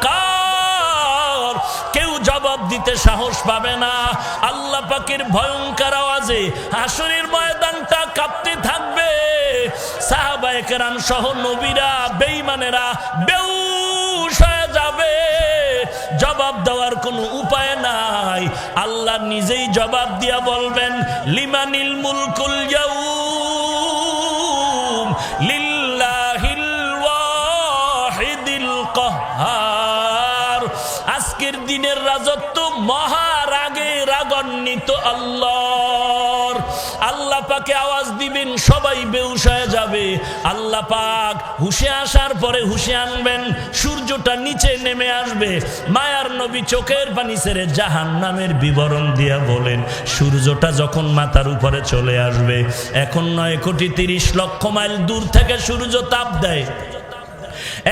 কার, কেউ জবাব দিতে সাহস পাবে না। আল্লাহ পাকের ভয়ঙ্কর আওয়াজে হাসরের ময়দানটা কাঁপতে থাকবে। সাহাবায়ে কেরাম সহ নবীরা, বেঈমানেরা বেহুশ হয়ে যাবে। জবাব দেওয়ার কোনো উপায় নাই। আল্লাহ নিজেই জবাব দিয়া বলবেন, লিমানিল মুলকুল ইয়াউম লিল্লাহিল ওয়াহিদিল কাহ্হার। আজকের দিনের রাজত্ব মহারাগে রাগান্বিত আল্লাহর। আল্লাহ পাকে আওয়াজ দিবেন, সবাই বেহুশ হয়ে যাবে। আল্লাহ পাক হুশে আসার পরে হুশে আনবেন, সূর্যটা নিচে নেমে আসবে। মায়ার নবী চোখের পানি ছেড়ে জাহান্নামের বিবরণ দিয়া বলেন, সূর্যটা যখন মাথার উপরে চলে আসবে, এখন 9,30,00,000 মাইল দূর থেকে সূর্য তাপ দেয়।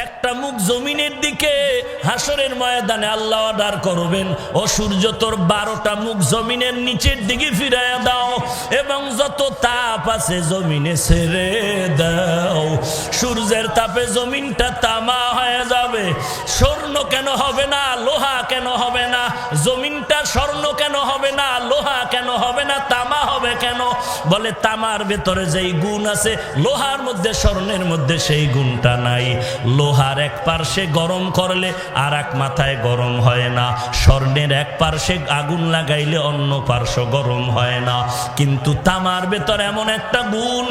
একটা মুখ জমিনের দিকে হাসরের ময়দানে আল্লাহ অর্ডার করবেন, ও সূর্য তোর 12টা মুখ জমিনের নিচের দিকে ফিরাইয়া দাও এবং যত তাপ আছে জমিনে ছেড়ে দাও। সূর্যের তাপে জমিনটা তামা হয়ে যাবে। স্বর্ণ কেন হবে না, লোহা কেন হবে না? জমিনটা স্বর্ণ কেন হবে না, লোহা কেন হবে না, তামা হবে কেন? বলে তামার ভেতরে যেই গুণ আছে লোহার মধ্যে, স্বর্ণের মধ্যে সেই গুণটা নাই। লোহার এক পার্শ্বে গরম করলে আর এক মাথায় গরম হয় না, স্বর্ণের এক পার্শ্বে আগুন লাগাইলে অন্য পার্শ্ব গরম হয় না। কিন্তু তামার ভেতর এমন একটা গুণ,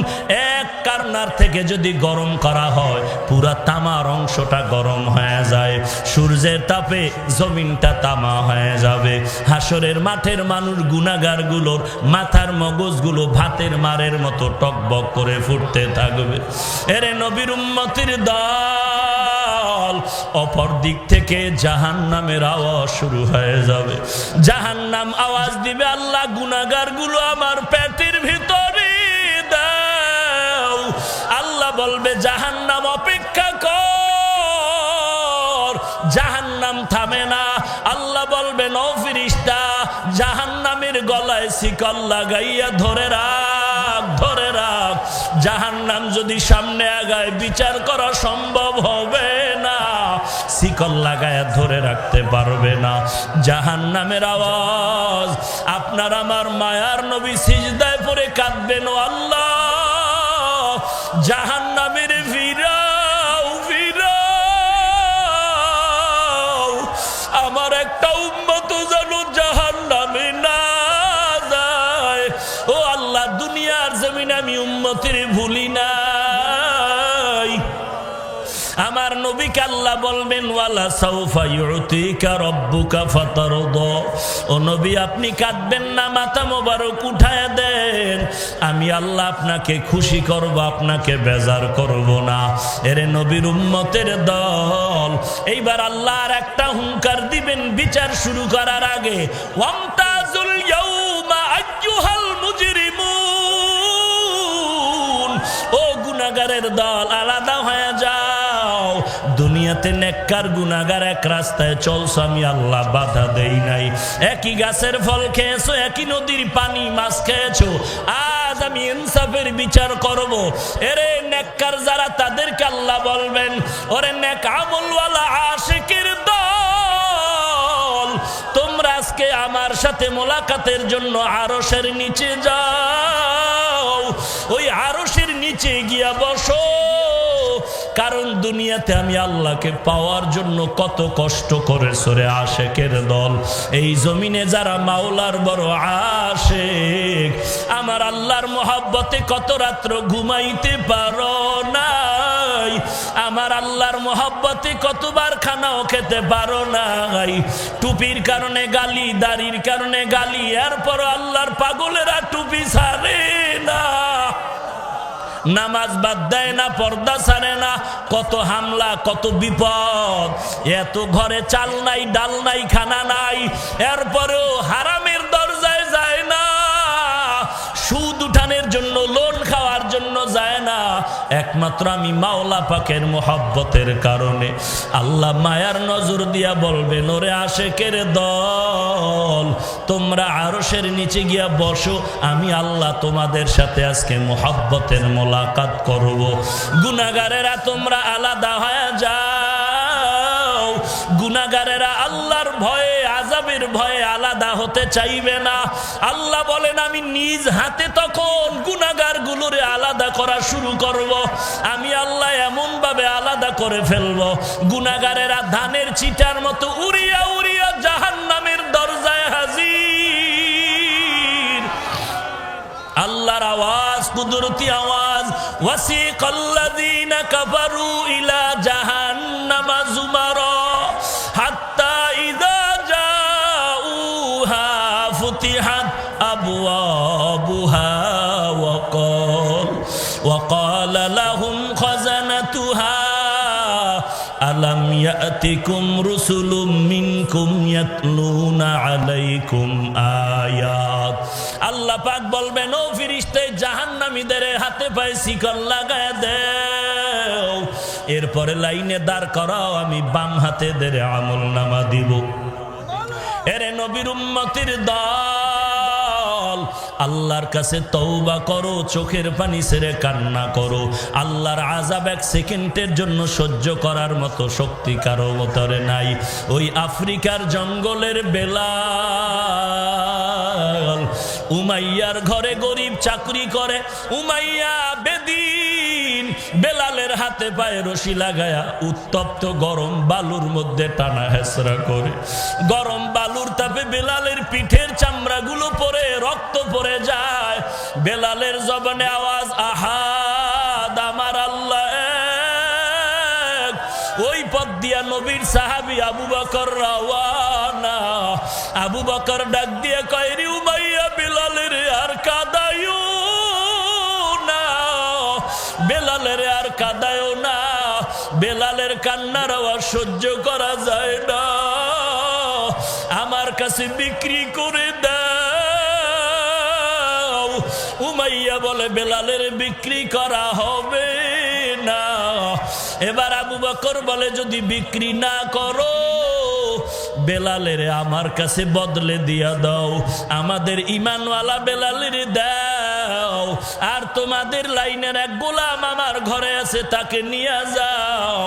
এক কারনার থেকে যদি গরম করা হয় পুরা তামার অংশটা গরম হয়ে যায়। সূর্যের তাপে জমিনটা তামা হয়ে যাবে। হাসরের মাঠের মানুষ গুনাহগার গুলোর মাথার মগজগুলো ভাতের মারের মতো টকবক করে ফুটতে থাকবে। এরে নবীর উম্মতির দল, অপর দিক থেকে জাহান্নামের আওয়াজ শুরু হয়ে যাবে। জাহান্নাম আওয়াজ দিবে, আল্লাহ গুনাহগার গুলো আমার পেটের ভিতরে দাও। আল্লাহ বলবে, জাহান্নাম অপেক্ষা কর। জাহান্নাম থামে না। আল্লাহ বলবেন, ও ফেরেশতা, জাহান্নামের গলায় শিকল লাগাইয়া ধরে রাখ, ধরে রাখ। জাহান্নাম যদি সামনে আগায় বিচার করা সম্ভব হবে না, শিকল লাগায়া ধরে রাখতে পারবে না। জাহান্নামের আওয়াজ, আপনার আমার মায়ার নবী সিজদায় পড়ে কাঁদবেন, ও আল্লাহ জাহান্নামের ফিরাও, ফিরাও। আমার একটা উম্মত যেন জাহান্নামে না যায়। ও আল্লাহ, দুনিয়ার জমিনে আমি উম্মতের ভুলি নাই। আমার নবীকে আল্লাহ বলবেন, ওয়ালা সাউফা ইউতিকা রাব্বুকা ফাতারদা। ও নবী, আপনি কাঁদবেন না, মাথা মোবারক উঠায় দেন। আমি আল্লাহ আপনাকে খুশি করব, আপনাকে বেজার করব না। এরে নবীর উম্মতের দল, এইবার আল্লাহর একটা হুঙ্কার দিবেন বিচার শুরু করার আগে, ওয়ামতাজুল ইয়াউমা আইয়ুহাল মুজরিমুন। ও গুনাহগারের দল, আলাদা হয়ে যাও। দুনিয়াতে নেককার গুনাহগার এক রাস্তায় চলছো, আমি আল্লাহ বাধা দেই নাই। একই গাছের ফল খেয়েছো, একই নদীর পানি মাছ খেয়েছো। আজ আমি ইনসাফের বিচার করব। এরে নেককার যারা, তাদেরকে আল্লাহ বলবেন, ওরে নেক আমলওয়ালা আশিকের দল, তোমরা আজকে আমার সাথে মোলাকাতের জন্য আরশের নিচে যাও। ওই আরশের নিচে গিয়া বসো। কারণ দুনিয়াতে আমি আল্লাহকে পাওয়ার জন্য কত কষ্ট করেছো রে আশেকের দল। এই জমিনে যারা মাওলার বড় আশেক, আমার আল্লাহর মহব্বতে কত রাত্র ঘুমাইতে পারো নাই। আমার আল্লাহর মহব্বতে কতবার খানাও খেতে পারো নাই। টুপির কারণে গালি, দাড়ির কারণে গালি, এরপর আল্লাহর পাগলেরা টুপি ছাড়ে না, নামাজ বাদ দেয় না, পর্দা ছাড়ে না। কত হামলা, কত বিপদ। এত ঘরে চাল নাই, ডাল নাই, খানা নাই, এরপরেও হারামের দরজায় যায় না। সুদ উঠানের জন্য, লোন খাওয়ার জন্য যায় না। একমাত্র আমি মাওলা পাকের মোহব্বতের কারণে। আল্লাহ মায়ার নজর দিয়া বলবেন, ওরে আশেকের দল, তোমরা আরশের নিচে গিয়া বসো। আমি আল্লাহ তোমাদের সাথে আজকে মোহব্বতের মোলাকাত করব। গুনাহগারেরা তোমরা আলাদা হয়ে যাও। গুনাহগারেরা আল্লাহর ভয়ে আযাবের ভয়ে আলাদা হতে চাইবে না। আল্লাহ বলেন আমি নিজ হাতে তখন গুনাহগারগুলোরে আলাদা করা শুরু করব। আমি আল্লাহ এমন ভাবে আলাদা করে ফেলবো, গুনাহগারেরা ধানের চিটার মতো উড়িয়া উড়িয়া জাহান্নামের দরজায় হাজির। আল্লাহর আওয়াজ, কুদরতি আওয়াজ, ওয়াসিকাল্লাযীনা কাফারু ইলা জাহান্নামা যুমারা হাত্তা ইযা জাউহা ফুতিহাত আবওয়াবুহা ওয়াকালা লাহুম খাযানাতুহা আলাম ইয়াতিকুম রুসুলুম মিনকুম ইয়াতলুনা আলাইকুম আয়াত। আল্লাহ পাক বলবেন ও ফেরেশতা জাহান্নামীদের হাতে পায়ে শিকল লাগায় দাও, এরপরে লাইনে দাঁড় করাও, আমি বাম হাতে দেরে আমলনামা দিব। এরে নবীর উম্মতের দল, আল্লাহর কাছে তওবা করো, চোখের পানি ছেড়ে কান্না করো। আল্লাহর আযাব এক সেকেন্ডের জন্য সহ্য করার মতো শক্তি কারো ভিতরে নাই। ওই আফ্রিকার জঙ্গলের বেলাল উমাইয়ার ঘরে গরিব চাকরি করে। উমাইয়া বেদিন বেলালের হাতে পায়ে রশি লাগায়া উত্তপ্ত গরম বালুর মধ্যে টানা হেসরা করে। গরম বালুর তাপে বেলালের পিঠের চামড়াগুলো পরে রক্ত পড়ে যায়। বেলালের জবানে আওয়াজ, আহাদ, আমার আল্লাহ এক। ওই পথ দিয়া নবীর সাহাবী আবু বকর রওয়ানা। আবু বকর ডাক দিয়ে কয়, রে উমাইয়া, বেলালের আর কাঁদায়ো না, বেলালের আর কাঁদায়ো না, বেলালের কান্নার আওয়াজ সহ্য করা যায় না, আমার কাছে বিক্রি করে দাও। উমাইয়া বলে, বেলালের বিক্রি করা হবে না। এবার আবু বকর বলে, যদি বিক্রি না করো, বেলালের আমার কাছে বদলে দিয়া দাও, আমাদের ঈমানওয়ালা বেলালের দাও, আর তোমাদের লাইনের এক গোলাম আমার ঘরে আছে, তাকে নিয়ে যাও।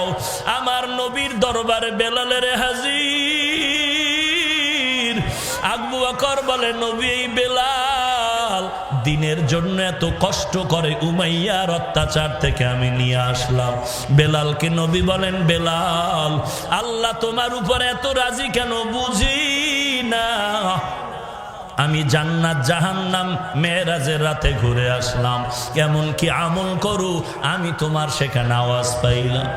আমার নবীর দরবারে বেলালের হাজির। আবু বকর বলে, নবী, এই বেলাল দিনের জন্য এত কষ্ট করে, উমাইয়ার অত্যাচার থেকে আমি নিয়ে আসলাম। বেলালকে নবী বলেন, বেলাল, আল্লাহ তোমার উপরে এত রাজি কেন বুঝি না। আমি জান্নাত জাহান্নাম মেরাজের রাতে ঘুরে আসলাম, এমন কি আমল করু আমি তোমার সেখানে আওয়াজ পাইলাম।